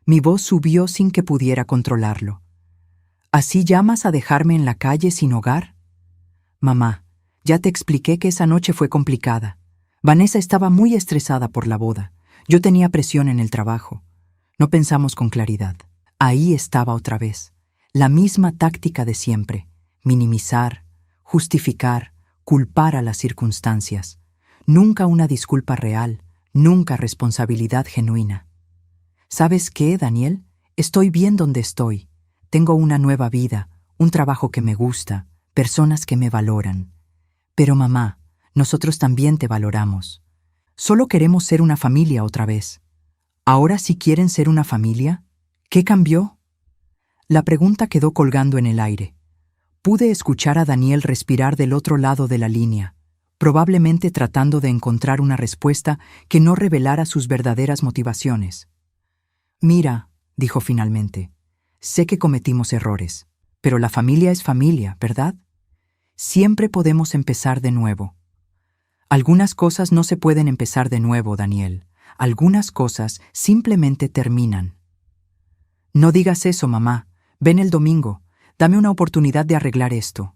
Mi voz subió sin que pudiera controlarlo. ¿Así llamas a dejarme en la calle sin hogar? Mamá, ya te expliqué que esa noche fue complicada. Vanessa estaba muy estresada por la boda. Yo tenía presión en el trabajo. No pensamos con claridad. Ahí estaba otra vez. La misma táctica de siempre. Minimizar, justificar, culpar a las circunstancias. Nunca una disculpa real, nunca responsabilidad genuina. ¿Sabes qué, Daniel? Estoy bien donde estoy. Tengo una nueva vida, un trabajo que me gusta, personas que me valoran. Pero mamá, nosotros también te valoramos. Solo queremos ser una familia otra vez. ¿Ahora sí quieren ser una familia? ¿Qué cambió? La pregunta quedó colgando en el aire. Pude escuchar a Daniel respirar del otro lado de la línea, probablemente tratando de encontrar una respuesta que no revelara sus verdaderas motivaciones. Mira, dijo finalmente, sé que cometimos errores, pero la familia es familia, ¿verdad? Siempre podemos empezar de nuevo. Algunas cosas no se pueden empezar de nuevo, Daniel. Algunas cosas simplemente terminan. No digas eso, mamá. Ven el domingo. Dame una oportunidad de arreglar esto.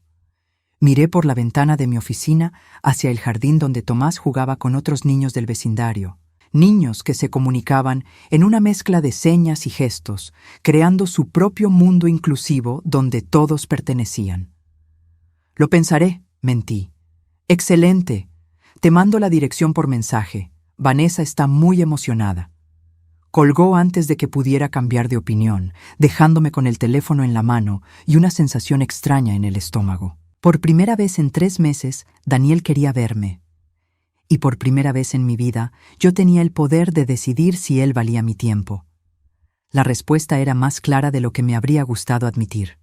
Miré por la ventana de mi oficina hacia el jardín donde Tomás jugaba con otros niños del vecindario. Niños que se comunicaban en una mezcla de señas y gestos, creando su propio mundo inclusivo donde todos pertenecían. Lo pensaré, mentí. Excelente. Te mando la dirección por mensaje. Vanessa está muy emocionada. Colgó antes de que pudiera cambiar de opinión, dejándome con el teléfono en la mano y una sensación extraña en el estómago. Por primera vez en 3 meses, Daniel quería verme. Y por primera vez en mi vida, yo tenía el poder de decidir si él valía mi tiempo. La respuesta era más clara de lo que me habría gustado admitir.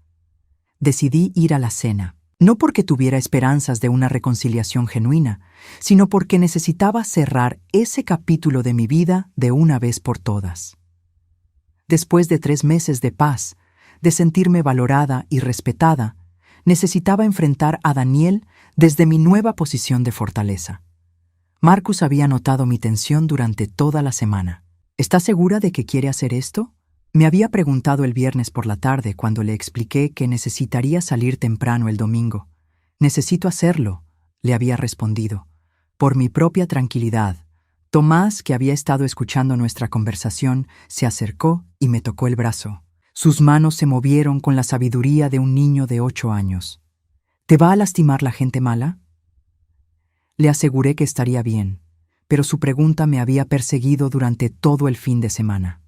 Decidí ir a la cena. No porque tuviera esperanzas de una reconciliación genuina, sino porque necesitaba cerrar ese capítulo de mi vida de una vez por todas. Después de 3 meses de paz, de sentirme valorada y respetada, necesitaba enfrentar a Daniel desde mi nueva posición de fortaleza. Marcus había notado mi tensión durante toda la semana. ¿Estás segura de que quiere hacer esto? Me había preguntado el viernes por la tarde cuando le expliqué que necesitaría salir temprano el domingo. Necesito hacerlo, le había respondido, por mi propia tranquilidad. Tomás, que había estado escuchando nuestra conversación, se acercó y me tocó el brazo. Sus manos se movieron con la sabiduría de un niño de 8 años. ¿Te va a lastimar la gente mala? Le aseguré que estaría bien, pero su pregunta me había perseguido durante todo el fin de semana.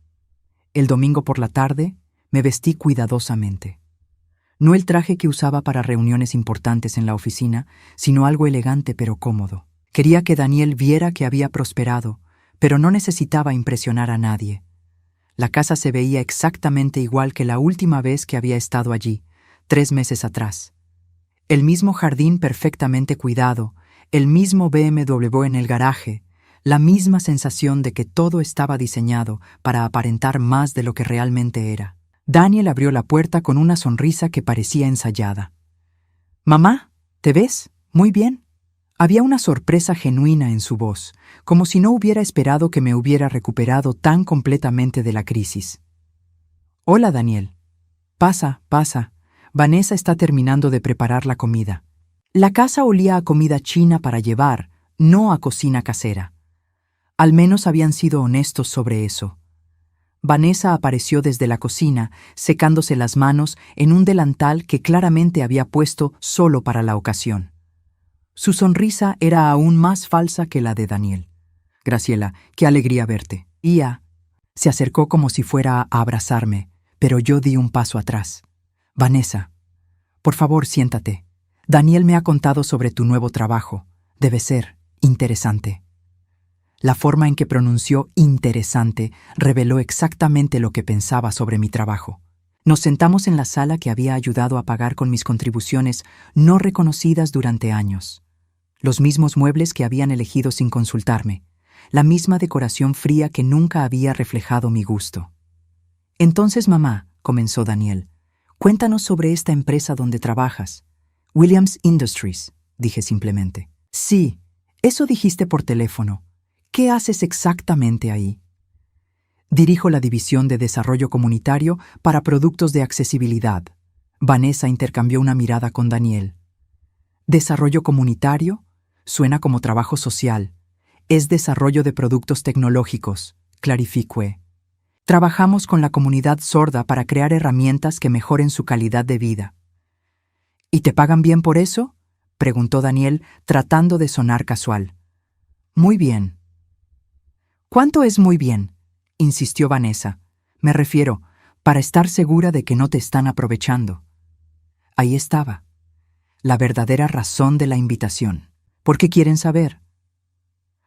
El domingo por la tarde, me vestí cuidadosamente. No el traje que usaba para reuniones importantes en la oficina, sino algo elegante pero cómodo. Quería que Daniel viera que había prosperado, pero no necesitaba impresionar a nadie. La casa se veía exactamente igual que la última vez que había estado allí, 3 meses atrás. El mismo jardín perfectamente cuidado, el mismo BMW en el garaje, la misma sensación de que todo estaba diseñado para aparentar más de lo que realmente era. Daniel abrió la puerta con una sonrisa que parecía ensayada. «Mamá, ¿te ves? Muy bien». Había una sorpresa genuina en su voz, como si no hubiera esperado que me hubiera recuperado tan completamente de la crisis. «Hola, Daniel. Pasa, pasa. Vanessa está terminando de preparar la comida». La casa olía a comida china para llevar, no a cocina casera. Al menos habían sido honestos sobre eso. Vanessa apareció desde la cocina, secándose las manos en un delantal que claramente había puesto solo para la ocasión. Su sonrisa era aún más falsa que la de Daniel. «Graciela, qué alegría verte». Ia se acercó como si fuera a abrazarme, pero yo di un paso atrás. «Vanessa, por favor, siéntate. Daniel me ha contado sobre tu nuevo trabajo. Debe ser interesante». La forma en que pronunció interesante reveló exactamente lo que pensaba sobre mi trabajo. Nos sentamos en la sala que había ayudado a pagar con mis contribuciones no reconocidas durante años. Los mismos muebles que habían elegido sin consultarme, la misma decoración fría que nunca había reflejado mi gusto. «Entonces, mamá», comenzó Daniel, «cuéntanos sobre esta empresa donde trabajas». «Williams Industries», dije simplemente. «Sí, eso dijiste por teléfono. ¿Qué haces exactamente ahí?» «Dirijo la división de desarrollo comunitario para productos de accesibilidad». Vanessa intercambió una mirada con Daniel. «¿Desarrollo comunitario? Suena como trabajo social. Es desarrollo de productos tecnológicos», clarificé. «Trabajamos con la comunidad sorda para crear herramientas que mejoren su calidad de vida». «¿Y te pagan bien por eso?», preguntó Daniel, tratando de sonar casual. «Muy bien». «¿Cuánto es muy bien?», insistió Vanessa. «Me refiero, para estar segura de que no te están aprovechando». Ahí estaba, la verdadera razón de la invitación. «¿Por qué quieren saber?».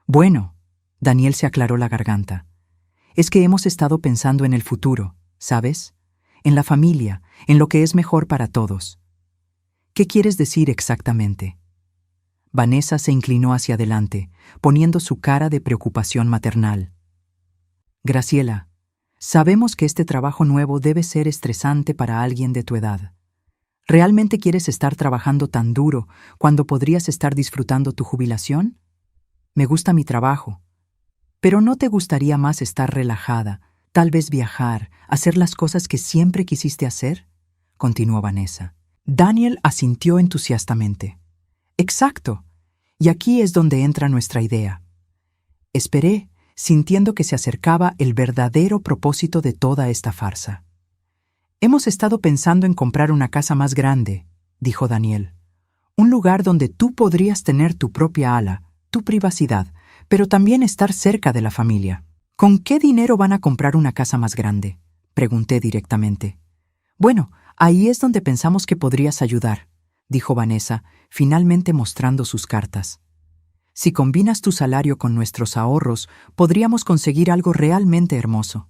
«Bueno», Daniel se aclaró la garganta, «es que hemos estado pensando en el futuro, ¿sabes? En la familia, en lo que es mejor para todos». «¿Qué quieres decir exactamente?». Vanessa se inclinó hacia adelante, poniendo su cara de preocupación maternal. «Graciela, sabemos que este trabajo nuevo debe ser estresante para alguien de tu edad. ¿Realmente quieres estar trabajando tan duro cuando podrías estar disfrutando tu jubilación? Me gusta mi trabajo. Pero ¿no te gustaría más estar relajada, tal vez viajar, hacer las cosas que siempre quisiste hacer?», continuó Vanessa. Daniel asintió entusiastamente. «Exacto. Y aquí es donde entra nuestra idea». Esperé, sintiendo que se acercaba el verdadero propósito de toda esta farsa. «Hemos estado pensando en comprar una casa más grande», dijo Daniel. «Un lugar donde tú podrías tener tu propia ala, tu privacidad, pero también estar cerca de la familia». «¿Con qué dinero van a comprar una casa más grande?», pregunté directamente. «Bueno, ahí es donde pensamos que podrías ayudar», dijo Vanessa, finalmente mostrando sus cartas. «Si combinas tu salario con nuestros ahorros, podríamos conseguir algo realmente hermoso».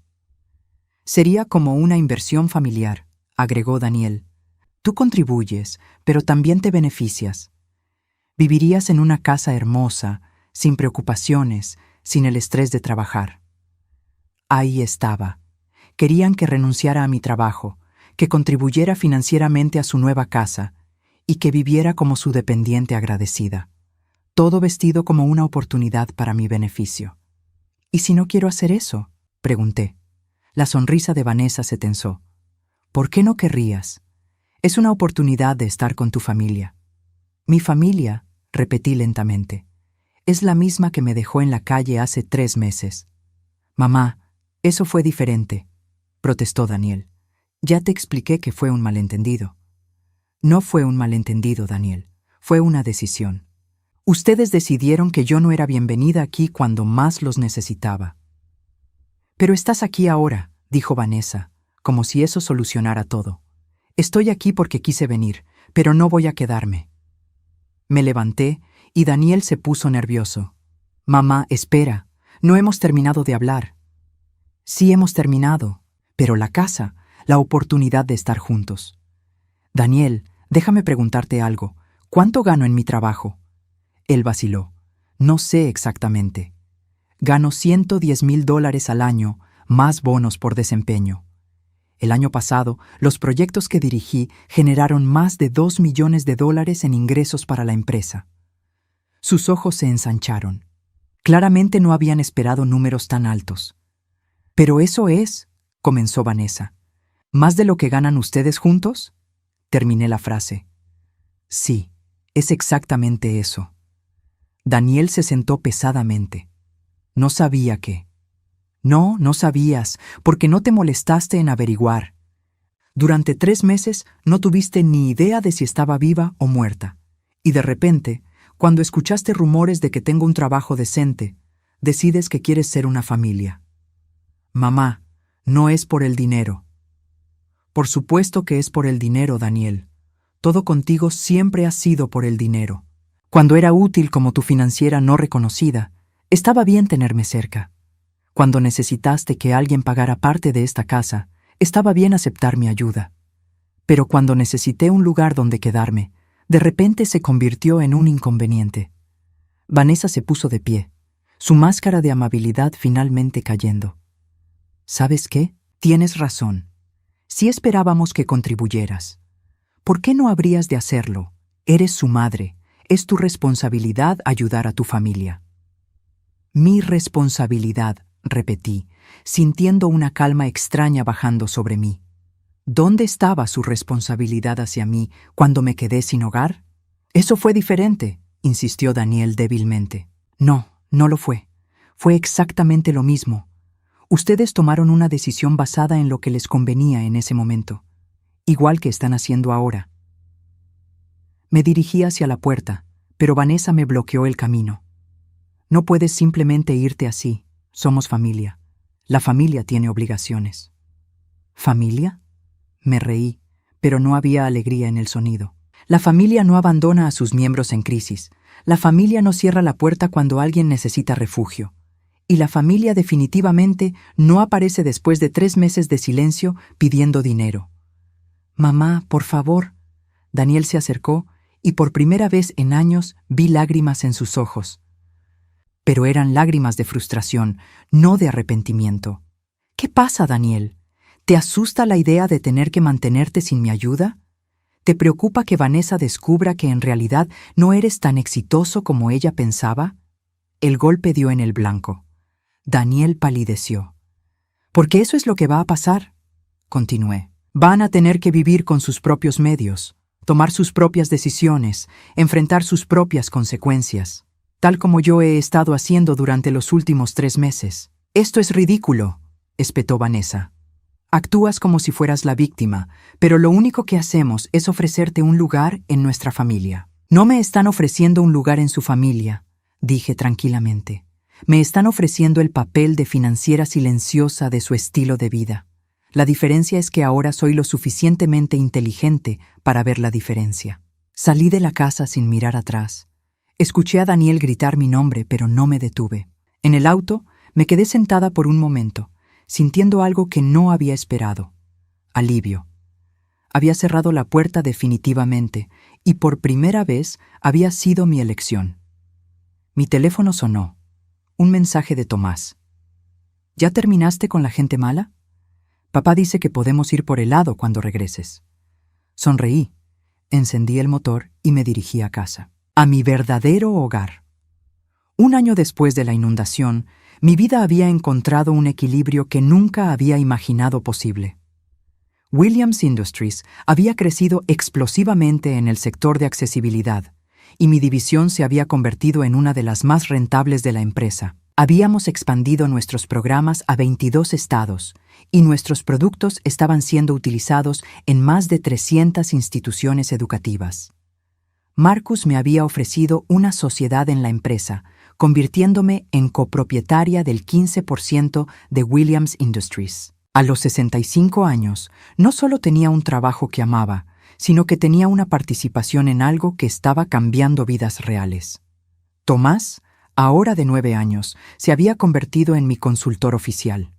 «Sería como una inversión familiar», agregó Daniel. «Tú contribuyes, pero también te beneficias. Vivirías en una casa hermosa, sin preocupaciones, sin el estrés de trabajar». Ahí estaba. Querían que renunciara a mi trabajo, que contribuyera financieramente a su nueva casa y que viviera como su dependiente agradecida. Todo vestido como una oportunidad para mi beneficio. «¿Y si no quiero hacer eso?», pregunté. La sonrisa de Vanessa se tensó. «¿Por qué no querrías? Es una oportunidad de estar con tu familia». «Mi familia», repetí lentamente, «es la misma que me dejó en la calle hace 3 meses». «Mamá, eso fue diferente», protestó Daniel. «Ya te expliqué que fue un malentendido». «No fue un malentendido, Daniel. Fue una decisión. Ustedes decidieron que yo no era bienvenida aquí cuando más los necesitaba». «Pero estás aquí ahora», dijo Vanessa, como si eso solucionara todo. «Estoy aquí porque quise venir, pero no voy a quedarme». Me levanté y Daniel se puso nervioso. «Mamá, espera. no hemos terminado de hablar. Sí hemos terminado, pero la casa, la oportunidad de estar juntos. Daniel, déjame preguntarte algo. ¿Cuánto gano en mi trabajo? Él vaciló. No sé exactamente. Gano $110,000 al año, más bonos por desempeño. El año pasado, los proyectos que dirigí generaron más de $2 millones en ingresos para la empresa. Sus ojos se ensancharon. Claramente no habían esperado números tan altos. Pero eso es, comenzó Vanessa. ¿Más de lo que ganan ustedes juntos? Terminé la frase. Sí, es exactamente eso. Daniel se sentó pesadamente. No sabía qué. No, no sabías, porque no te molestaste en averiguar. Durante 3 meses no tuviste ni idea de si estaba viva o muerta. Y de repente, cuando escuchaste rumores de que tengo un trabajo decente, decides que quieres ser una familia. Mamá, no es por el dinero. Por supuesto que es por el dinero, Daniel. Todo contigo siempre ha sido por el dinero. Cuando era útil como tu financiera no reconocida, estaba bien tenerme cerca. Cuando necesitaste que alguien pagara parte de esta casa, estaba bien aceptar mi ayuda. Pero cuando necesité un lugar donde quedarme, de repente se convirtió en un inconveniente. Vanessa se puso de pie, su máscara de amabilidad finalmente cayendo. ¿Sabes qué? Tienes razón. Sí esperábamos que contribuyeras. ¿Por qué no habrías de hacerlo? Eres su madre. Es tu responsabilidad ayudar a tu familia. Mi responsabilidad, repetí, sintiendo una calma extraña bajando sobre mí. ¿Dónde estaba su responsabilidad hacia mí cuando me quedé sin hogar? Eso fue diferente, insistió Daniel débilmente. No, no lo fue. Fue exactamente lo mismo. Ustedes tomaron una decisión basada en lo que les convenía en ese momento, igual que están haciendo ahora. Me dirigí hacia la puerta, pero Vanessa me bloqueó el camino. No puedes simplemente irte así. Somos familia. La familia tiene obligaciones. ¿Familia? Me reí, pero no había alegría en el sonido. La familia no abandona a sus miembros en crisis. La familia no cierra la puerta cuando alguien necesita refugio. Y la familia definitivamente no aparece después de 3 meses de silencio pidiendo dinero. Mamá, por favor. Daniel se acercó y por primera vez en años vi lágrimas en sus ojos. Pero eran lágrimas de frustración, no de arrepentimiento. ¿Qué pasa, Daniel? ¿Te asusta la idea de tener que mantenerte sin mi ayuda? ¿Te preocupa que Vanessa descubra que en realidad no eres tan exitoso como ella pensaba? El golpe dio en el blanco. Daniel palideció. Porque eso es lo que va a pasar, continué. Van a tener que vivir con sus propios medios, tomar sus propias decisiones, enfrentar sus propias consecuencias, tal como yo he estado haciendo durante los últimos 3 meses. Esto es ridículo, espetó Vanessa. Actúas como si fueras la víctima, pero lo único que hacemos es ofrecerte un lugar en nuestra familia. No me están ofreciendo un lugar en su familia, dije tranquilamente. Me están ofreciendo el papel de financiera silenciosa de su estilo de vida. La diferencia es que ahora soy lo suficientemente inteligente para ver la diferencia. Salí de la casa sin mirar atrás. Escuché a Daniel gritar mi nombre, pero no me detuve. En el auto, me quedé sentada por un momento, sintiendo algo que no había esperado. Alivio. Había cerrado la puerta definitivamente, y por primera vez había sido mi elección. Mi teléfono sonó. Un mensaje de Tomás. ¿Ya terminaste con la gente mala? Papá dice que podemos ir por helado cuando regreses. Sonreí, encendí el motor y me dirigí a casa. A mi verdadero hogar. 1 año después de la inundación, mi vida había encontrado un equilibrio que nunca había imaginado posible. Williams Industries había crecido explosivamente en el sector de accesibilidad, y mi división se había convertido en una de las más rentables de la empresa. Habíamos expandido nuestros programas a 22 estados, y nuestros productos estaban siendo utilizados en más de 300 instituciones educativas. Marcus me había ofrecido una sociedad en la empresa, convirtiéndome en copropietaria del 15% de Williams Industries. A los 65 años, no solo tenía un trabajo que amaba, sino que tenía una participación en algo que estaba cambiando vidas reales. Tomás ahora de 9 años, se había convertido en mi consultor oficial.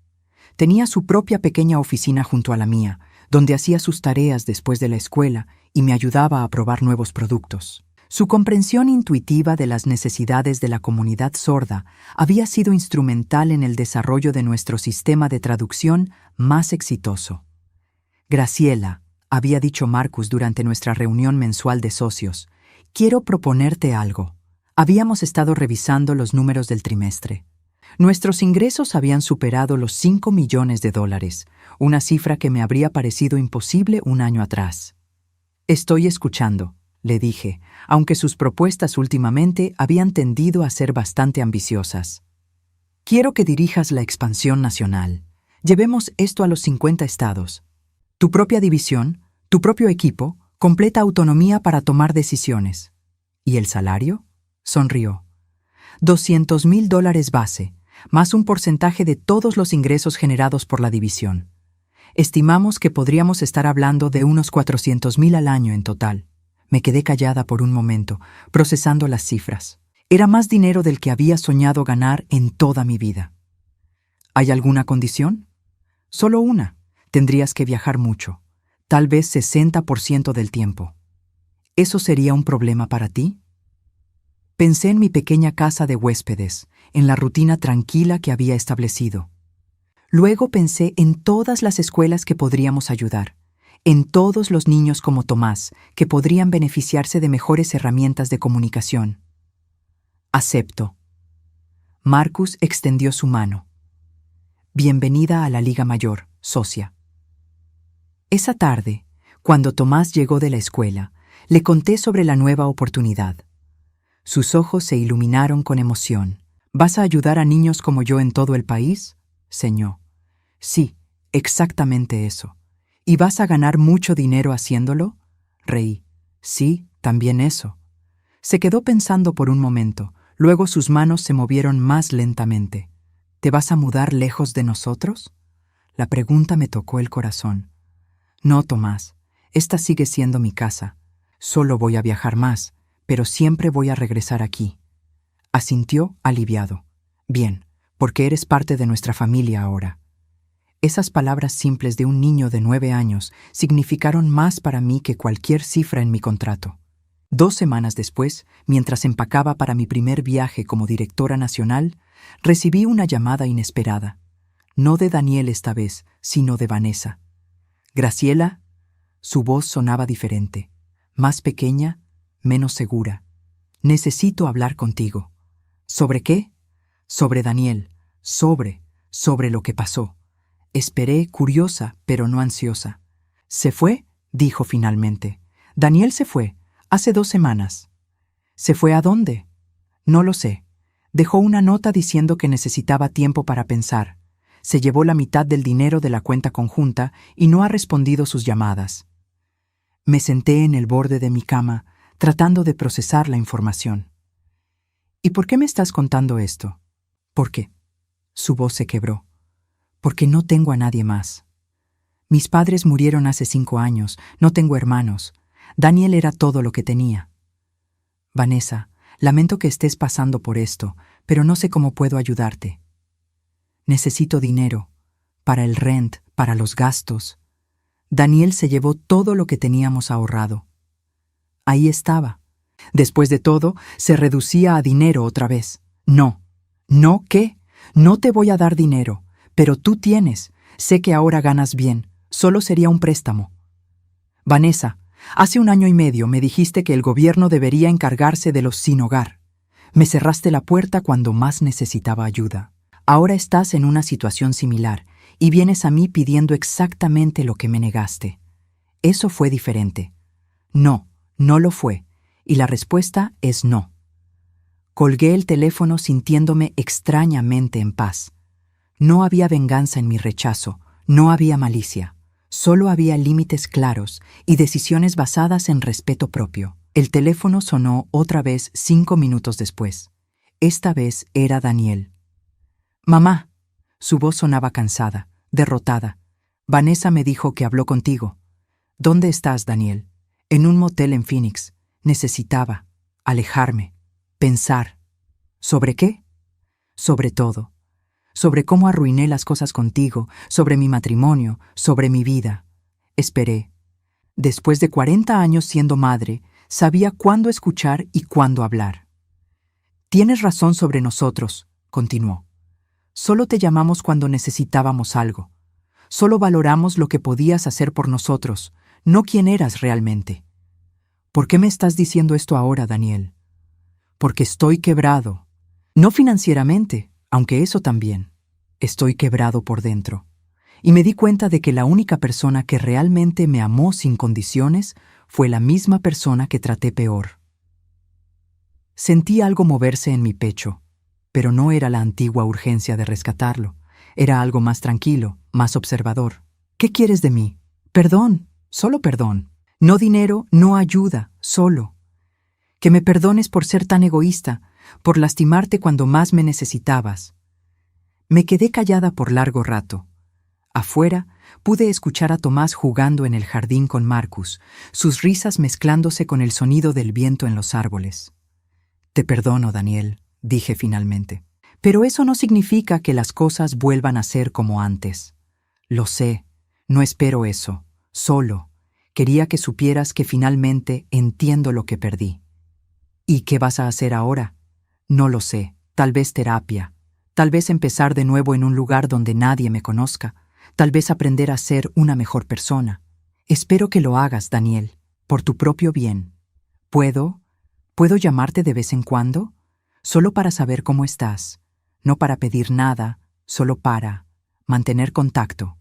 Tenía su propia pequeña oficina junto a la mía, donde hacía sus tareas después de la escuela y me ayudaba a probar nuevos productos. Su comprensión intuitiva de las necesidades de la comunidad sorda había sido instrumental en el desarrollo de nuestro sistema de traducción más exitoso. Graciela, había dicho Marcus durante nuestra reunión mensual de socios, quiero proponerte algo. Habíamos estado revisando los números del trimestre. Nuestros ingresos habían superado los $5 millones, una cifra que me habría parecido imposible un año atrás. Estoy escuchando, le dije, aunque sus propuestas últimamente habían tendido a ser bastante ambiciosas. Quiero que dirijas la expansión nacional. Llevemos esto a los 50 estados. Tu propia división, tu propio equipo, completa autonomía para tomar decisiones. ¿Y el salario? Sonrió. $200,000 base, más un porcentaje de todos los ingresos generados por la división. Estimamos que podríamos estar hablando de unos $400,000 al año en total. Me quedé callada por un momento, procesando las cifras. Era más dinero del que había soñado ganar en toda mi vida. ¿Hay alguna condición? Solo una. Tendrías que viajar mucho, tal vez 60% del tiempo. ¿Eso sería un problema para ti? Pensé en mi pequeña casa de huéspedes, en la rutina tranquila que había establecido. Luego pensé en todas las escuelas que podríamos ayudar, en todos los niños como Tomás, que podrían beneficiarse de mejores herramientas de comunicación. Acepto. Marcus extendió su mano. Bienvenida a la Liga Mayor, socia. Esa tarde, cuando Tomás llegó de la escuela, le conté sobre la nueva oportunidad. Sus ojos se iluminaron con emoción. ¿Vas a ayudar a niños como yo en todo el país? Señó. Sí, exactamente eso. ¿Y vas a ganar mucho dinero haciéndolo? Reí. Sí, también eso. Se quedó pensando por un momento, luego sus manos se movieron más lentamente. ¿Te vas a mudar lejos de nosotros? La pregunta me tocó el corazón. No, Tomás, esta sigue siendo mi casa. Solo voy a viajar más, pero siempre voy a regresar aquí. Asintió aliviado. Bien, porque eres parte de nuestra familia ahora. Esas palabras simples de un niño de 9 años significaron más para mí que cualquier cifra en mi contrato. 2 semanas después, mientras empacaba para mi primer viaje como directora nacional, recibí una llamada inesperada. No de Daniel esta vez, sino de Vanessa. Graciela, su voz sonaba diferente, más pequeña, menos segura. Necesito hablar contigo. ¿Sobre qué? Sobre Daniel, sobre lo que pasó. Esperé, curiosa, pero no ansiosa. ¿Se fue? Dijo finalmente. Daniel se fue, hace 2 semanas. ¿Se fue a dónde? No lo sé. Dejó una nota diciendo que necesitaba tiempo para pensar. Se llevó la mitad del dinero de la cuenta conjunta y no ha respondido sus llamadas. Me senté en el borde de mi cama, tratando de procesar la información. ¿Y por qué me estás contando esto? ¿Por qué? Su voz se quebró. Porque no tengo a nadie más. Mis padres murieron hace 5 años, no tengo hermanos. Daniel era todo lo que tenía. Vanessa, lamento que estés pasando por esto, pero no sé cómo puedo ayudarte. Necesito dinero, para el rent, para los gastos. Daniel se llevó todo lo que teníamos ahorrado. Ahí estaba. Después de todo, se reducía a dinero otra vez. No. ¿No qué? No te voy a dar dinero, pero tú tienes. Sé que ahora ganas bien. Solo sería un préstamo. Vanessa, hace 1 año y medio me dijiste que el gobierno debería encargarse de los sin hogar. Me cerraste la puerta cuando más necesitaba ayuda. Ahora estás en una situación similar y vienes a mí pidiendo exactamente lo que me negaste. Eso fue diferente. No, no lo fue, y la respuesta es no. Colgué el teléfono sintiéndome extrañamente en paz. No había venganza en mi rechazo, no había malicia. Solo había límites claros y decisiones basadas en respeto propio. El teléfono sonó otra vez 5 minutos después. Esta vez era Daniel. «Mamá». Su voz sonaba cansada, derrotada. «Vanessa me dijo que habló contigo». «¿Dónde estás, Daniel?» «En un motel en Phoenix. Necesitaba alejarme, pensar». ¿Sobre qué? Sobre todo. Sobre cómo arruiné las cosas contigo, sobre mi matrimonio, sobre mi vida. Esperé. Después de 40 años siendo madre, sabía cuándo escuchar y cuándo hablar. Tienes razón sobre nosotros, continuó. Solo te llamamos cuando necesitábamos algo. Solo valoramos lo que podías hacer por nosotros, no quién eras realmente. ¿Por qué me estás diciendo esto ahora, Daniel? Porque estoy quebrado. No financieramente, aunque eso también. Estoy quebrado por dentro. Y me di cuenta de que la única persona que realmente me amó sin condiciones fue la misma persona que traté peor. Sentí algo moverse en mi pecho, pero no era la antigua urgencia de rescatarlo. Era algo más tranquilo, más observador. ¿Qué quieres de mí? Perdón, solo perdón. No dinero, no ayuda, solo. Que me perdones por ser tan egoísta, por lastimarte cuando más me necesitabas. Me quedé callada por largo rato. Afuera, pude escuchar a Tomás jugando en el jardín con Marcus, sus risas mezclándose con el sonido del viento en los árboles. Te perdono, Daniel, dije finalmente. Pero eso no significa que las cosas vuelvan a ser como antes. Lo sé, no espero eso, solo. Quería que supieras que finalmente entiendo lo que perdí. ¿Y qué vas a hacer ahora? No lo sé, tal vez terapia, tal vez empezar de nuevo en un lugar donde nadie me conozca, tal vez aprender a ser una mejor persona. Espero que lo hagas, Daniel, por tu propio bien. ¿Puedo llamarte de vez en cuando? Solo para saber cómo estás, no para pedir nada, solo para mantener contacto.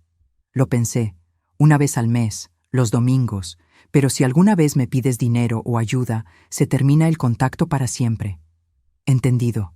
Lo pensé, una vez al mes, los domingos, pero si alguna vez me pides dinero o ayuda, se termina el contacto para siempre. Entendido.